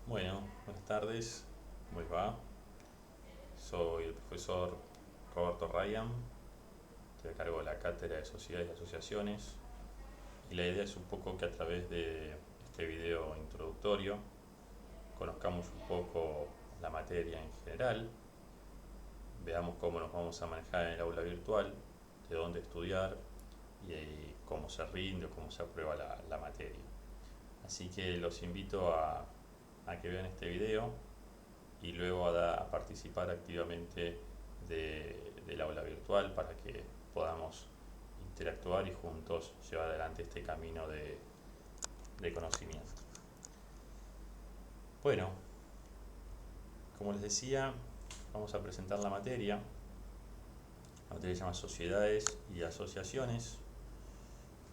Bueno, buenas tardes, ¿cómo les va? Soy el profesor Roberto Ryan, estoy a cargo de la cátedra de Sociedades y Asociaciones y la idea es un poco que a través de este video introductorio conozcamos un poco la materia en general, veamos cómo nos vamos a manejar en el aula virtual, de dónde estudiar y cómo se rinde o cómo se aprueba la materia. Así que los invito a que vean este video y luego a participar activamente del aula virtual para que podamos interactuar y juntos llevar adelante este camino de conocimiento. Bueno, como les decía, vamos a presentar la materia. La materia se llama Sociedades y Asociaciones.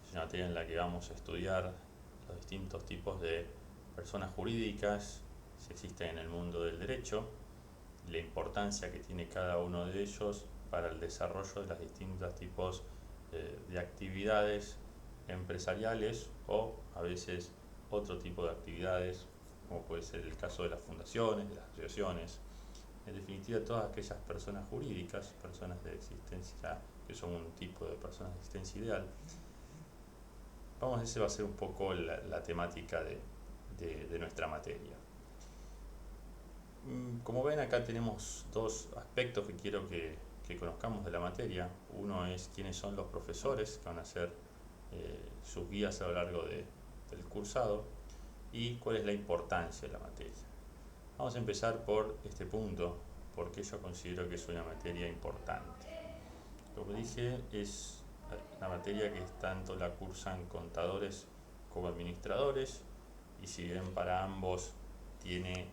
Es una materia en la que vamos a estudiar los distintos tipos de personas jurídicas que existen en el mundo del derecho, la importancia que tiene cada uno de ellos para el desarrollo de los distintos tipos de actividades empresariales o a veces otro tipo de actividades, como puede ser el caso de las fundaciones, de las asociaciones, en definitiva todas aquellas personas jurídicas, personas de existencia, que son un tipo de personas de existencia ideal. Esa va a ser un poco la temática de nuestra materia. Como ven, acá tenemos dos aspectos que quiero que conozcamos de la materia. Uno es quiénes son los profesores que van a ser sus guías a lo largo del cursado y cuál es la importancia de la materia. Vamos a empezar por este punto, porque yo considero que es una materia importante. Como dije, es una materia que tanto la cursan contadores como administradores, y si bien para ambos tiene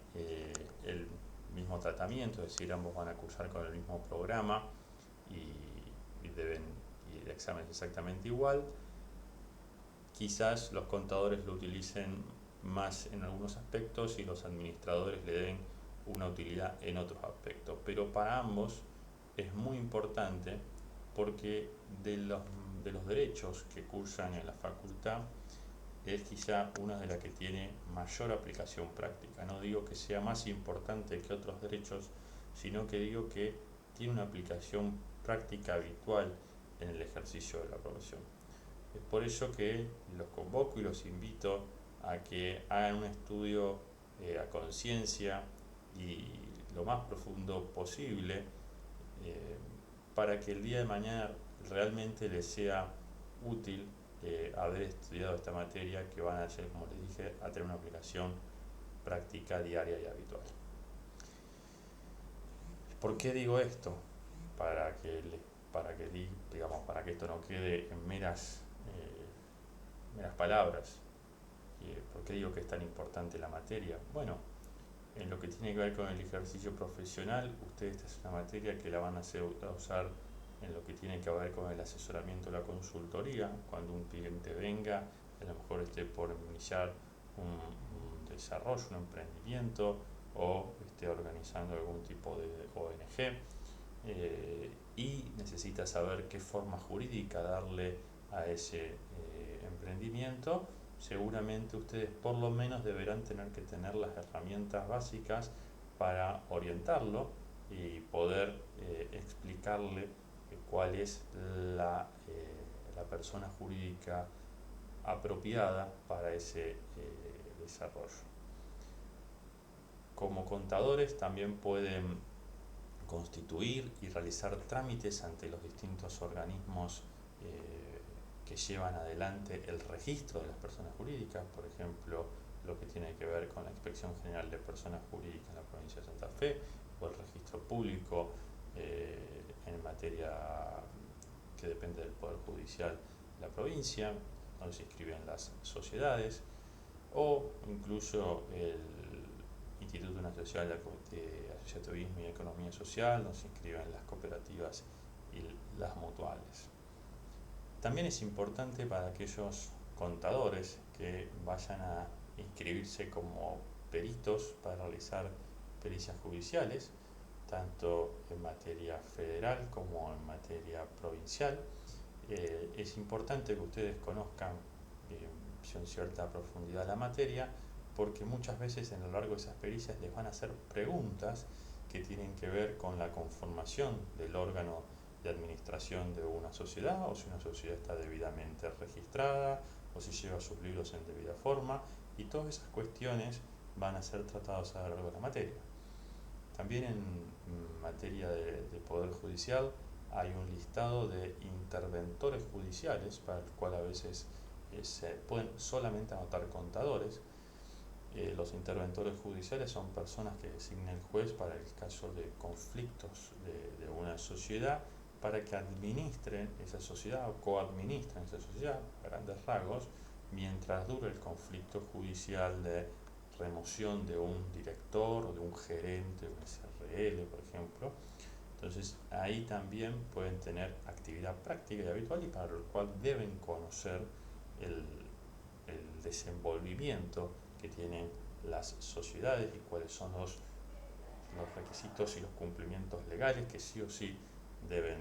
el mismo tratamiento, es decir, ambos van a cursar con el mismo programa y el examen es exactamente igual, quizás los contadores lo utilicen más en algunos aspectos y los administradores le den una utilidad en otros aspectos, pero para ambos es muy importante porque de los derechos que cursan en la facultad es quizá una de las que tiene mayor aplicación práctica. No digo que sea más importante que otros derechos, sino que digo que tiene una aplicación práctica habitual en el ejercicio de la profesión. Es por eso que los convoco y los invito a que hagan un estudio a conciencia y lo más profundo posible, eh, para que el día de mañana realmente les sea útil haber estudiado esta materia, que van a ser, como les dije, a tener una aplicación práctica diaria y habitual. ¿Por qué digo esto? Para que, para que esto no quede en meras palabras. ¿Por qué digo que es tan importante la materia? Bueno, en lo que tiene que ver con el ejercicio profesional, ustedes, esta es una materia que la van a usar en lo que tiene que ver con el asesoramiento, la consultoría, cuando un cliente venga, a lo mejor esté por iniciar un desarrollo, un emprendimiento o esté organizando algún tipo de ONG, y necesita saber qué forma jurídica darle a ese emprendimiento. Seguramente ustedes por lo menos deberán tener que tener las herramientas básicas para orientarlo y poder explicarle cuál es la persona jurídica apropiada para ese desarrollo. Como contadores también pueden constituir y realizar trámites ante los distintos organismos que llevan adelante el registro de las personas jurídicas, por ejemplo, lo que tiene que ver con la Inspección General de Personas Jurídicas en la provincia de Santa Fe, o el registro público en materia que depende del Poder Judicial de la provincia, donde se inscriben las sociedades, o incluso el Instituto Nacional de Asociativismo y Economía Social, donde se inscriben las cooperativas y las mutuales. También es importante para aquellos contadores que vayan a inscribirse como peritos para realizar pericias judiciales, tanto en materia federal como en materia provincial. Es importante que ustedes conozcan en cierta profundidad la materia, porque muchas veces en lo largo de esas pericias les van a hacer preguntas que tienen que ver con la conformación del órgano de administración de una sociedad, o si una sociedad está debidamente registrada, o si lleva sus libros en debida forma, y todas esas cuestiones van a ser tratadas a lo largo de la materia. También en materia de Poder Judicial hay un listado de interventores judiciales, para el cual a veces se pueden solamente anotar contadores. Los interventores judiciales son personas que designa el juez para el caso de conflictos de una sociedad, para que administren esa sociedad o coadministren esa sociedad a grandes rasgos, mientras dure el conflicto judicial de remoción de un director o de un gerente de un SRL, por ejemplo. Entonces ahí también pueden tener actividad práctica y habitual, y para lo cual deben conocer el, el desenvolvimiento que tienen las sociedades y cuáles son los requisitos y los cumplimientos legales que sí o sí deben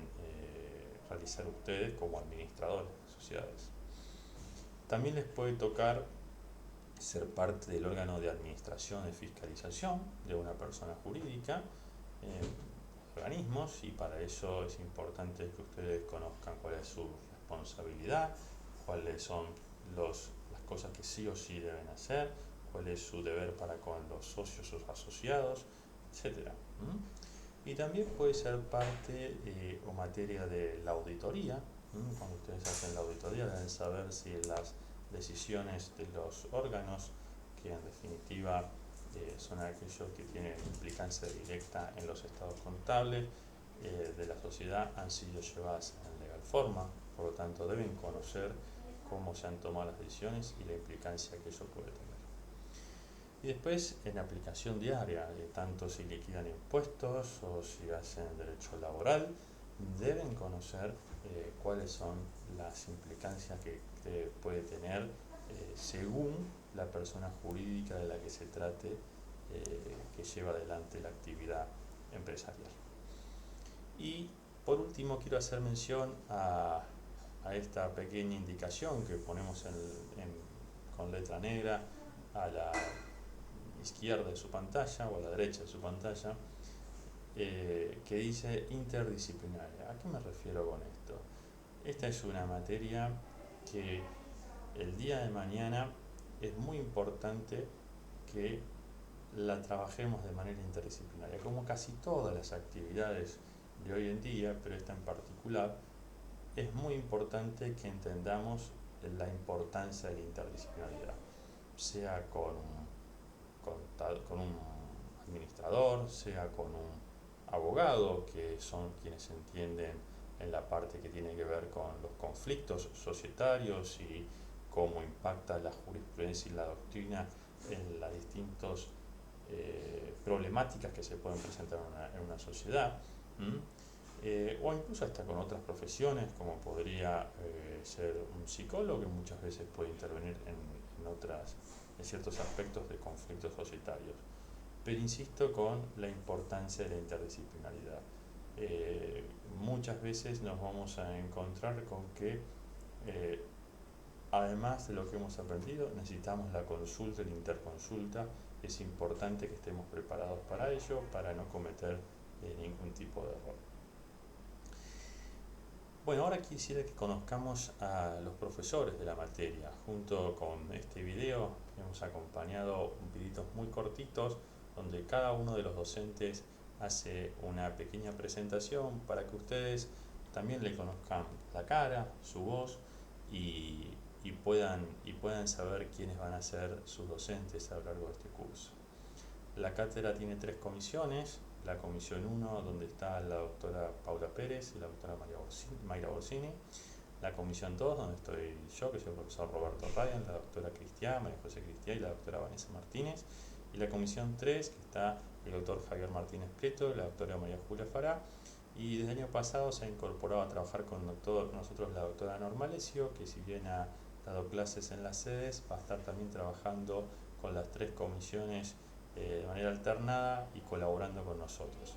realizar ustedes como administradores de sociedades. También les puede tocar ser parte del órgano de administración y fiscalización de una persona jurídica, organismos, y para eso es importante que ustedes conozcan cuál es su responsabilidad, cuáles son las cosas que sí o sí deben hacer, cuál es su deber para con los socios o asociados, etc. Y también puede ser parte o materia de la auditoría. Cuando ustedes hacen la auditoría deben saber si las decisiones de los órganos, que en definitiva son aquellos que tienen implicancia directa en los estados contables de la sociedad, han sido llevadas en legal forma. Por lo tanto deben conocer cómo se han tomado las decisiones y la implicancia que eso puede tener. Y después, en aplicación diaria, tanto si liquidan impuestos o si hacen derecho laboral, deben conocer cuáles son las implicancias que puede tener según la persona jurídica de la que se trate, que lleva adelante la actividad empresarial. Y por último quiero hacer mención a esta pequeña indicación que ponemos con letra negra a la izquierda de su pantalla o a la derecha de su pantalla, que dice interdisciplinaria. ¿A qué me refiero con esto? Esta es una materia que el día de mañana es muy importante que la trabajemos de manera interdisciplinaria, como casi todas las actividades de hoy en día, pero esta en particular. Es muy importante que entendamos la importancia de la interdisciplinaridad, sea con un administrador, sea con un abogado, que son quienes entienden en la parte que tiene que ver con los conflictos societarios y cómo impacta la jurisprudencia y la doctrina en las distintas problemáticas que se pueden presentar en una sociedad. O incluso hasta con otras profesiones, como podría ser un psicólogo, que muchas veces puede intervenir en ciertos aspectos de conflictos societarios. Pero insisto con la importancia de la interdisciplinaridad. Muchas veces nos vamos a encontrar con que además de lo que hemos aprendido, necesitamos la consulta y la interconsulta. Es importante que estemos preparados para ello, para no cometer ningún tipo de error. Bueno, ahora quisiera que conozcamos a los profesores de la materia. Junto con este video hemos acompañado videitos muy cortitos donde cada uno de los docentes hace una pequeña presentación para que ustedes también le conozcan la cara, su voz y puedan saber quiénes van a ser sus docentes a lo largo de este curso. La cátedra tiene 3 comisiones. La comisión 1, donde está la doctora Paula Pérez y la doctora Mayra Borsini. La comisión 2, donde estoy yo, que soy el profesor Roberto Ryan, la doctora Cristián, María José Cristián y la doctora Vanessa Martínez. Y la comisión 3, que está el doctor Javier Martínez Prieto, la doctora María Julia Fará. Y desde el año pasado se ha incorporado a trabajar con nosotros la doctora Normalesio, que si bien ha dado clases en las sedes, va a estar también trabajando con las 3 comisiones de manera alternada y colaborando con nosotros.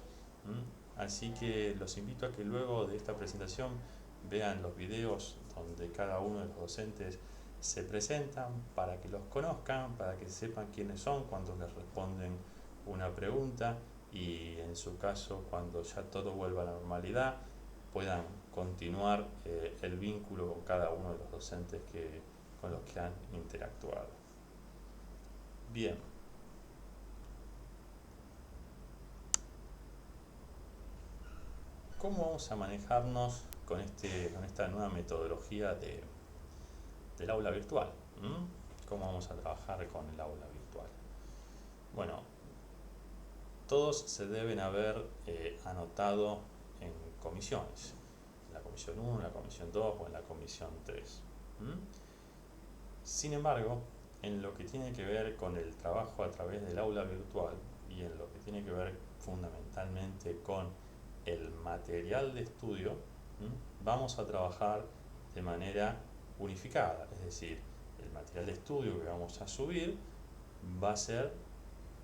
Así que los invito a que luego de esta presentación vean los videos donde cada uno de los docentes se presentan para que los conozcan, para que sepan quiénes son cuando les responden una pregunta y en su caso cuando ya todo vuelva a la normalidad puedan continuar el vínculo con cada uno de los docentes con los que han interactuado. Bien. ¿Cómo vamos a manejarnos con esta nueva metodología del aula virtual? ¿Cómo vamos a trabajar con el aula virtual? Bueno, todos se deben haber anotado en comisiones, en la comisión 1, en la comisión 2 o en la comisión 3. Sin embargo, en lo que tiene que ver con el trabajo a través del aula virtual y en lo que tiene que ver fundamentalmente con el material de estudio, vamos a trabajar de manera unificada, es decir, el material de estudio que vamos a subir va a ser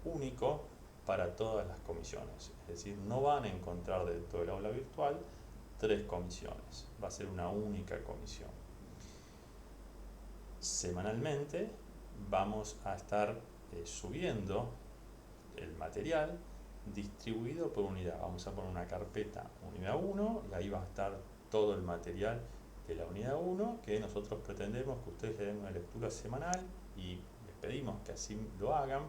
único para todas las comisiones, es decir, no van a encontrar dentro del aula virtual 3 comisiones, va a ser una única comisión. Semanalmente vamos a estar subiendo el material distribuido por unidad. Vamos a poner una carpeta unidad 1 y ahí va a estar todo el material de la unidad 1 que nosotros pretendemos que ustedes le den una lectura semanal y les pedimos que así lo hagan,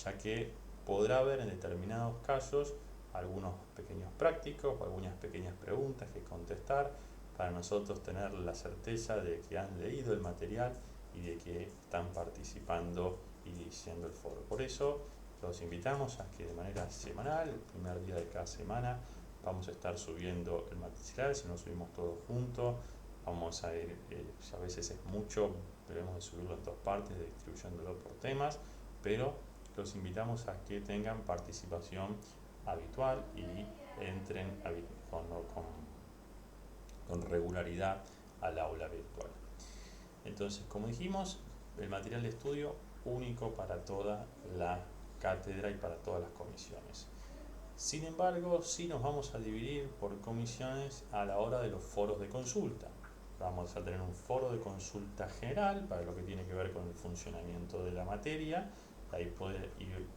ya que podrá haber en determinados casos algunos pequeños prácticos o algunas pequeñas preguntas que contestar para nosotros tener la certeza de que han leído el material y de que están participando y dirigiendo el foro. Por eso los invitamos a que de manera semanal, el primer día de cada semana, vamos a estar subiendo el material. Si no subimos todo junto, vamos a ir, a veces es mucho, debemos de subirlo en 2 partes, distribuyéndolo por temas, pero los invitamos a que tengan participación habitual y entren con regularidad al aula virtual. Entonces, como dijimos, el material de estudio único para toda la cátedra y para todas las comisiones. Sin embargo, sí nos vamos a dividir por comisiones a la hora de los foros de consulta. Vamos a tener un foro de consulta general para lo que tiene que ver con el funcionamiento de la materia. Ahí puede ir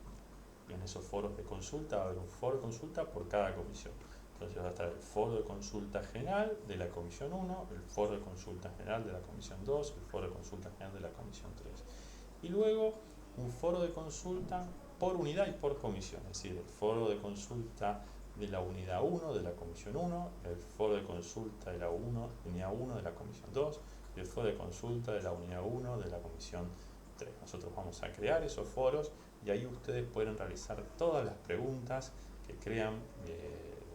en esos foros de consulta, va a haber un foro de consulta por cada comisión. Entonces va a estar el foro de consulta general de la comisión 1, el foro de consulta general de la comisión 2, el foro de consulta general de la comisión 3. Y luego un foro de consulta por unidad y por comisión, es decir, el foro de consulta de la unidad 1 de la comisión 1, el foro de consulta de la unidad 1 de la comisión 2 y el foro de consulta de la unidad 1 de la comisión 3. Nosotros vamos a crear esos foros y ahí ustedes pueden realizar todas las preguntas que crean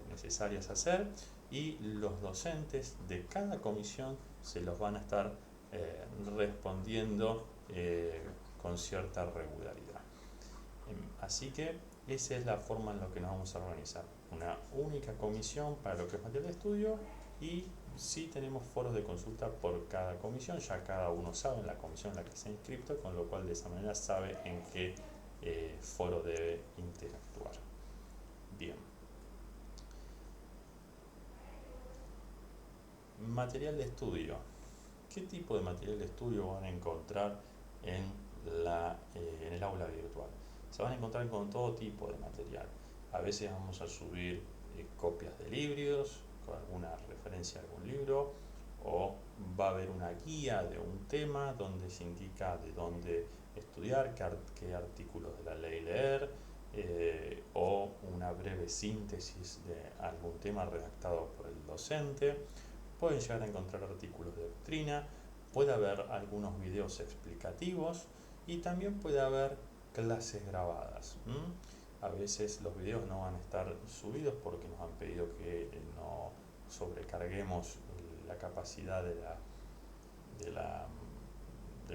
necesarias hacer y los docentes de cada comisión se los van a estar respondiendo con cierta regularidad. Así que esa es la forma en la que nos vamos a organizar. Una única comisión para lo que es material de estudio y sí tenemos foros de consulta por cada comisión, ya cada uno sabe en la comisión en la que se ha inscrito, con lo cual de esa manera sabe en qué foro debe interactuar. Bien. Material de estudio. ¿Qué tipo de material de estudio van a encontrar en el aula virtual? Se van a encontrar con todo tipo de material. A veces vamos a subir copias de libros, con alguna referencia a algún libro, o va a haber una guía de un tema donde se indica de dónde estudiar, qué artículos de la ley leer, o una breve síntesis de algún tema redactado por el docente. Pueden llegar a encontrar artículos de doctrina, puede haber algunos videos explicativos y también puede haber clases grabadas. A veces los videos no van a estar subidos porque nos han pedido que no sobrecarguemos la capacidad del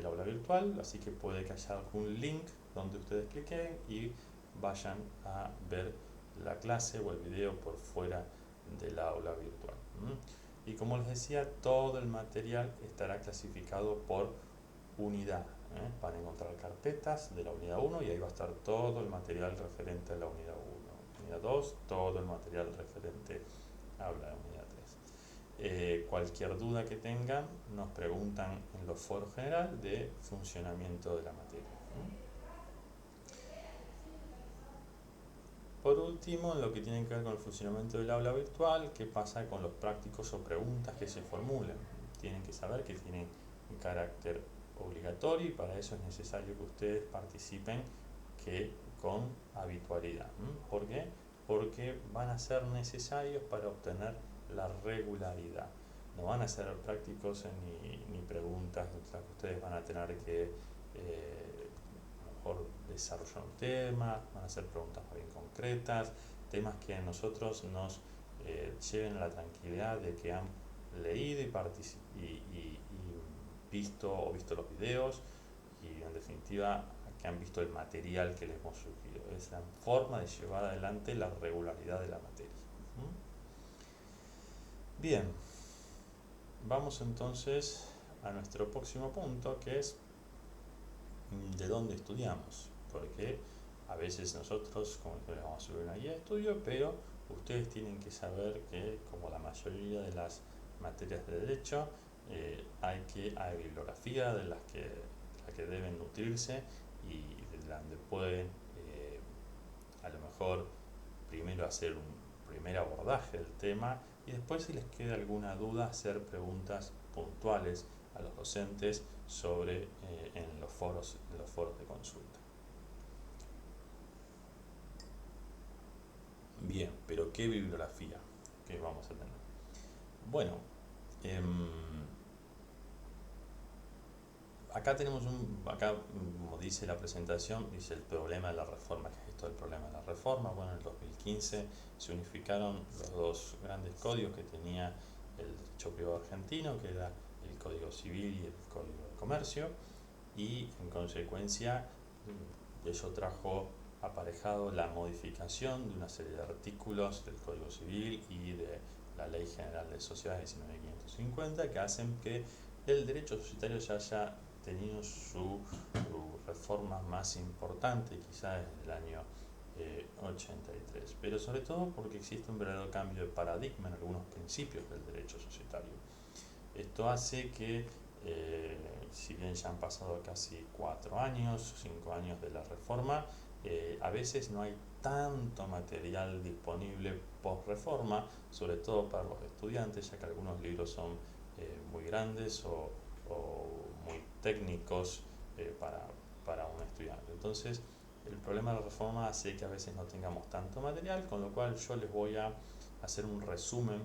aula virtual, así que puede que haya algún link donde ustedes cliquen y vayan a ver la clase o el video por fuera del aula virtual. Y como les decía, todo el material estará clasificado por unidad. Van a encontrar carpetas de la unidad 1 y ahí va a estar todo el material referente a la unidad 1. Unidad 2, todo el material referente a la unidad 3. Cualquier duda que tengan nos preguntan en los foros general de funcionamiento de la materia. Por último, en lo que tiene que ver con el funcionamiento del aula virtual, ¿qué pasa con los prácticos o preguntas que se formulen? Tienen que saber que tienen un carácter obligatorio y para eso es necesario que ustedes participen con habitualidad. ¿Por qué? Porque van a ser necesarios para obtener la regularidad. No van a ser prácticos ni preguntas en las que ustedes van a tener que mejor desarrollar un tema, van a ser preguntas muy bien concretas, temas que a nosotros nos lleven a la tranquilidad de que han leído y visto los videos y en definitiva que han visto el material que les hemos sugerido. Es la forma de llevar adelante la regularidad de la materia. Bien, vamos entonces a nuestro próximo punto, que es de dónde estudiamos, porque a veces nosotros, como les vamos a subir una guía de estudio, pero ustedes tienen que saber que, como la mayoría de las materias de derecho, hay bibliografía de la que deben nutrirse y de donde pueden a lo mejor primero hacer un primer abordaje del tema y después, si les queda alguna duda, hacer preguntas puntuales a los docentes sobre en los foros de consulta. Bien, pero ¿qué bibliografía que vamos a tener? Bueno, acá tenemos como dice la presentación, dice el problema de la reforma. ¿Qué es esto del problema de la reforma? Bueno, en el 2015 se unificaron los dos grandes códigos que tenía el derecho privado argentino, que era el Código Civil y el Código de Comercio, y en consecuencia eso trajo aparejado la modificación de una serie de artículos del Código Civil y de la Ley General de Sociedades 19.550 que hacen que el derecho societario ya haya tenido su reforma más importante, quizás en el año 83, pero sobre todo porque existe un verdadero cambio de paradigma en algunos principios del derecho societario. Esto hace que, si bien ya han pasado casi 4 años, 5 años de la reforma, a veces no hay tanto material disponible post reforma, sobre todo para los estudiantes, ya que algunos libros son muy grandes o muy técnicos para un estudiante. Entonces, el problema de la reforma hace que a veces no tengamos tanto material, con lo cual yo les voy a hacer un resumen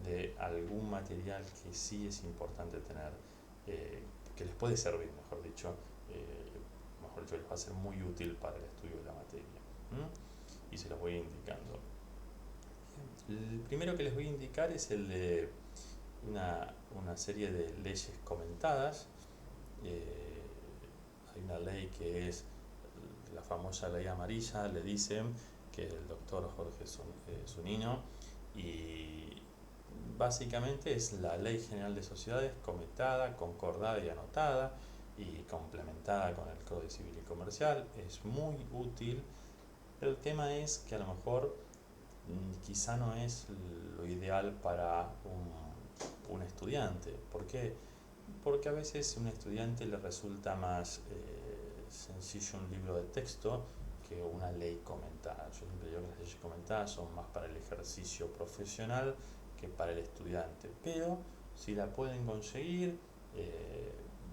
de algún material que sí es importante tener, que les puede servir, mejor dicho, les va a ser muy útil para el estudio de la materia. Y se los voy indicando. El primero que les voy a indicar es el de una serie de leyes comentadas. Hay una ley que es la famosa ley amarilla, le dicen, que es el doctor Jorge Zunino, y básicamente es la Ley General de Sociedades comentada, concordada y anotada y complementada con el Código Civil y Comercial. Es muy útil. El tema es que a lo mejor quizá no es lo ideal para un estudiante. ¿Por qué? Porque a veces a un estudiante le resulta más sencillo un libro de texto que una ley comentada. Yo siempre digo que las leyes comentadas son más para el ejercicio profesional que para el estudiante, pero si la pueden conseguir,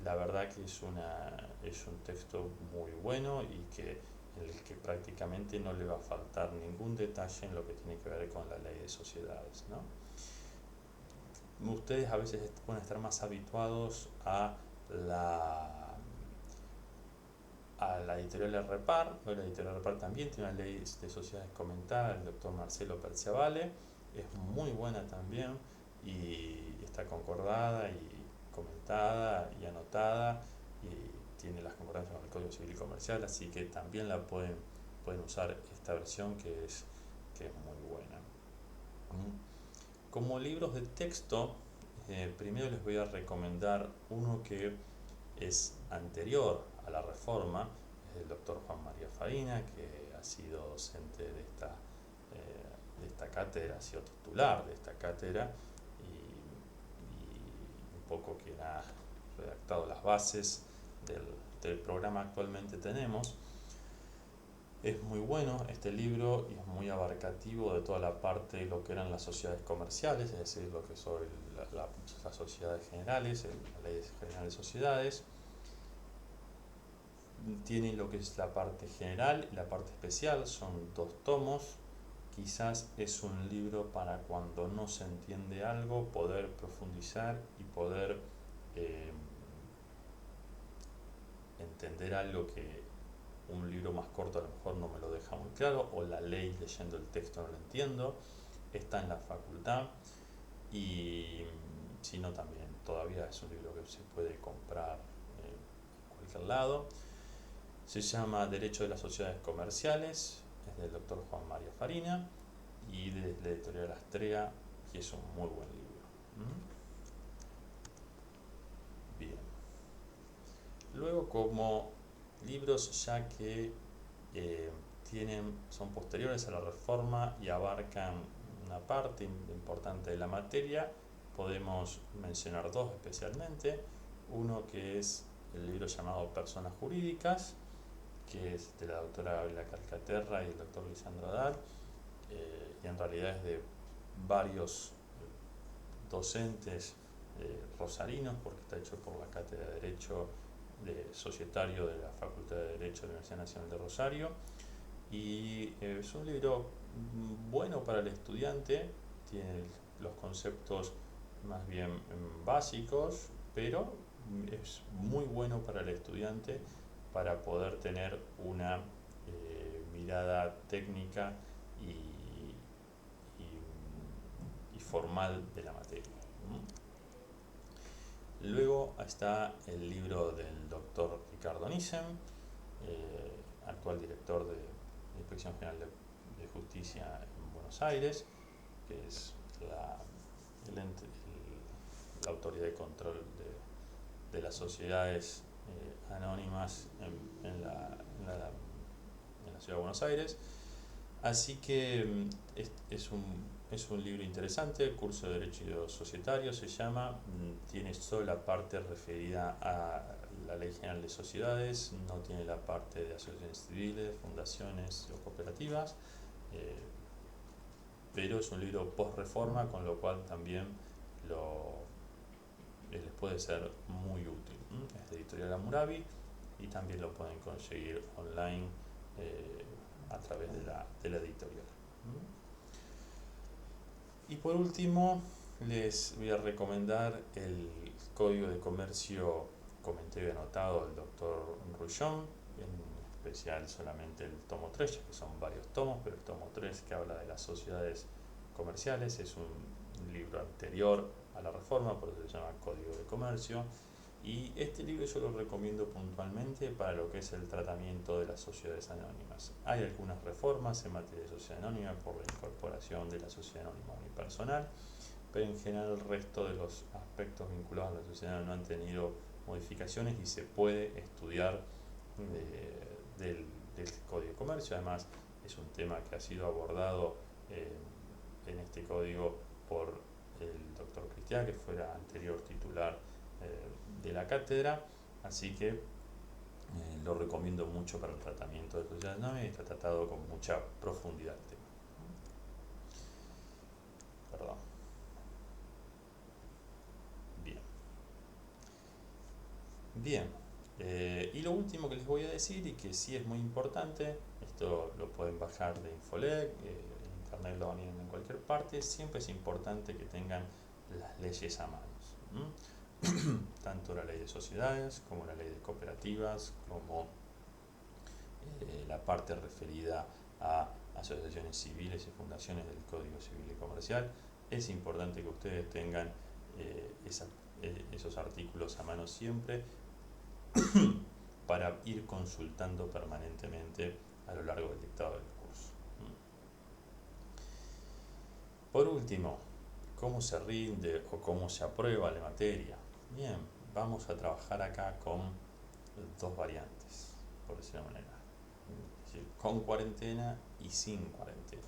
la verdad que es un texto muy bueno y en el que prácticamente no le va a faltar ningún detalle en lo que tiene que ver con la ley de sociedades, ¿no? Ustedes a veces pueden estar más habituados a la editorial Repar. La editorial Repar también tiene una ley de sociedades comentada, el doctor Marcelo Perciavale, es muy buena también y está concordada y comentada y anotada y tiene las concordancias con el Código Civil y Comercial, así que también pueden usar esta versión que es muy buena. Como libros de texto, primero les voy a recomendar uno que es anterior a la reforma, es el doctor Juan María Farina, que ha sido docente de esta cátedra, ha sido titular de esta cátedra poco quien ha redactado las bases del programa actualmente tenemos. Es muy bueno este libro y es muy abarcativo de toda la parte de lo que eran las sociedades comerciales, es decir, lo que son las sociedades generales, la ley general de sociedades. Tiene lo que es la parte general y la parte especial, son 2 tomos. Quizás es un libro para cuando no se entiende algo, poder profundizar y poder eh, entender algo que un libro más corto a lo mejor no me lo deja muy claro, o la ley leyendo el texto no lo entiendo. Está en la facultad y si no también todavía es un libro que se puede comprar en cualquier lado. Se llama Derecho de las Sociedades Comerciales, es del doctor Juan María Farina y de la editorial Astrea, y es un muy buen libro. Bien. Luego, como libros ya que eh, son posteriores a la reforma y abarcan una parte importante de la materia, podemos mencionar 2 especialmente. Uno que es el libro llamado Personas Jurídicas, que es de la doctora Gabriela Calcaterra y el doctor Lisandro Haddad, y en realidad es de varios docentes rosarinos, porque está hecho por la Cátedra de Derecho Societario de la Facultad de Derecho de la Universidad Nacional de Rosario, y es un libro bueno para el estudiante, tiene los conceptos más bien básicos, pero es muy bueno para el estudiante para poder tener una mirada técnica y formal de la materia. Luego está el libro del doctor Ricardo Nissen, actual director de la Inspección General de Justicia en Buenos Aires, que es la autoridad de control de las sociedades anónimas en la Ciudad de Buenos Aires. Así que es un libro interesante, Curso de Derecho Societario se llama, tiene solo la parte referida a la Ley General de Sociedades, no tiene la parte de asociaciones civiles, fundaciones o cooperativas, pero es un libro post-reforma, con lo cual también les puede ser muy útil. Es de Editorial Hammurabi y también lo pueden conseguir online a través de la editorial. Y por último, les voy a recomendar el Código de Comercio Comentario Anotado del doctor Rouillon, en especial solamente el tomo 3, ya que son varios tomos, pero el tomo 3 que habla de las sociedades comerciales es un libro anterior a la reforma, por eso se llama Código de Comercio. Y este libro yo lo recomiendo puntualmente para lo que es el tratamiento de las sociedades anónimas. Hay algunas reformas en materia de sociedad anónima por la incorporación de la sociedad anónima unipersonal, pero en general el resto de los aspectos vinculados a la sociedad anónima no han tenido modificaciones y se puede estudiar del Código de Comercio. Además, es un tema que ha sido abordado en este código por el doctor Cristian, que fuera anterior titular de la cátedra, así que lo recomiendo mucho para el tratamiento de sociedades anónimas y está tratado con mucha profundidad el tema. Perdón. Bien. Y lo último que les voy a decir, y que sí es muy importante, esto lo pueden bajar de Infolec, en internet lo van a ir en cualquier parte, siempre es importante que tengan las leyes a manos. Tanto la ley de sociedades como la ley de cooperativas, como la parte referida a asociaciones civiles y fundaciones del Código Civil y Comercial. Es importante que ustedes tengan esos artículos a mano siempre para ir consultando permanentemente a lo largo del dictado del curso. Por último, ¿cómo se rinde o cómo se aprueba la materia? Bien, vamos a trabajar acá con 2 variantes, por decirlo de manera. Es decir, con cuarentena y sin cuarentena.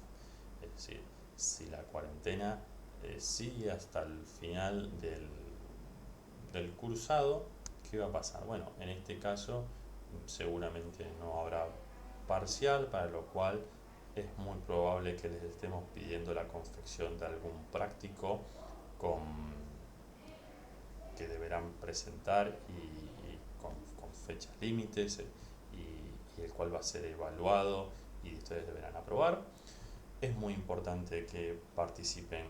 Es decir, si la cuarentena sigue hasta el final del cursado, ¿qué va a pasar? Bueno, en este caso seguramente no habrá parcial, para lo cual es muy probable que les estemos pidiendo la confección de algún práctico con, que deberán presentar con fechas límites y el cual va a ser evaluado y ustedes deberán aprobar. Es muy importante que participen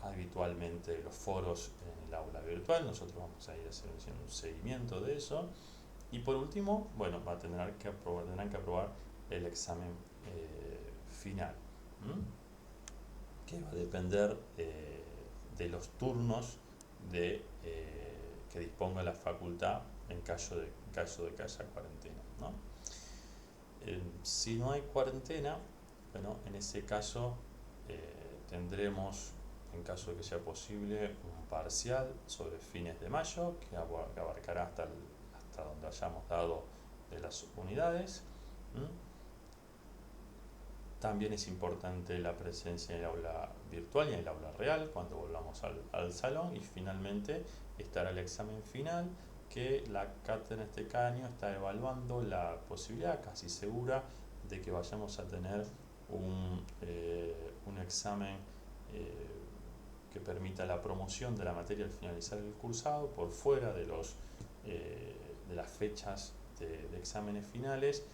habitualmente de los foros en el aula virtual. Nosotros vamos a ir haciendo un seguimiento de eso. Y por último, bueno, tendrán que aprobar el examen final, ¿m? Que va a depender de los turnos que disponga la facultad en caso de que haya cuarentena, ¿no? Si no hay cuarentena, bueno, en ese caso tendremos, en caso de que sea posible, un parcial sobre fines de mayo que abarcará hasta donde hayamos dado de las unidades. ¿M? También es importante la presencia en el aula virtual y en el aula real cuando volvamos al salón, y finalmente estará el examen final, que la cátedra en este año está evaluando la posibilidad casi segura de que vayamos a tener un examen que permita la promoción de la materia al finalizar el cursado por fuera de las fechas de exámenes finales,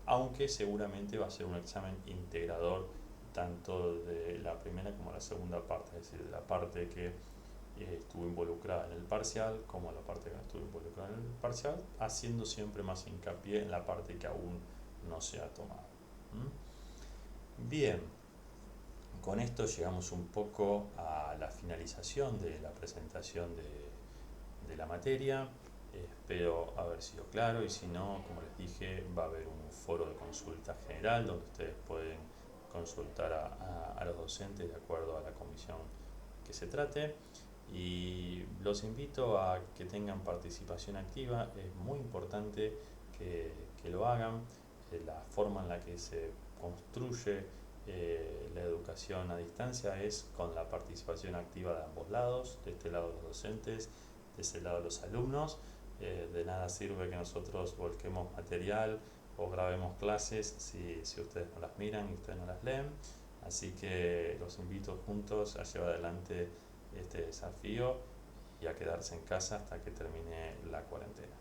aunque seguramente va a ser un examen integrador tanto de la primera como la segunda parte, es decir, de la parte que estuvo involucrada en el parcial como la parte que no estuvo involucrada en el parcial, haciendo siempre más hincapié en la parte que aún no se ha tomado. Bien, con esto llegamos un poco a la finalización de la presentación de la materia. Espero haber sido claro, y si no, como les dije, va a haber un foro de consulta general donde ustedes pueden consultar a los docentes de acuerdo a la comisión que se trate, y los invito a que tengan participación activa. Es muy importante que lo hagan. La forma en la que se construye la educación a distancia es con la participación activa de ambos lados, de este lado los docentes, de ese lado los alumnos. De nada sirve que nosotros volquemos material o grabemos clases si ustedes no las miran y ustedes no las leen. Así que los invito juntos a llevar adelante este desafío y a quedarse en casa hasta que termine la cuarentena.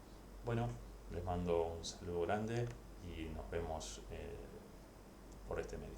Bueno, les mando un saludo grande y nos vemos por este medio.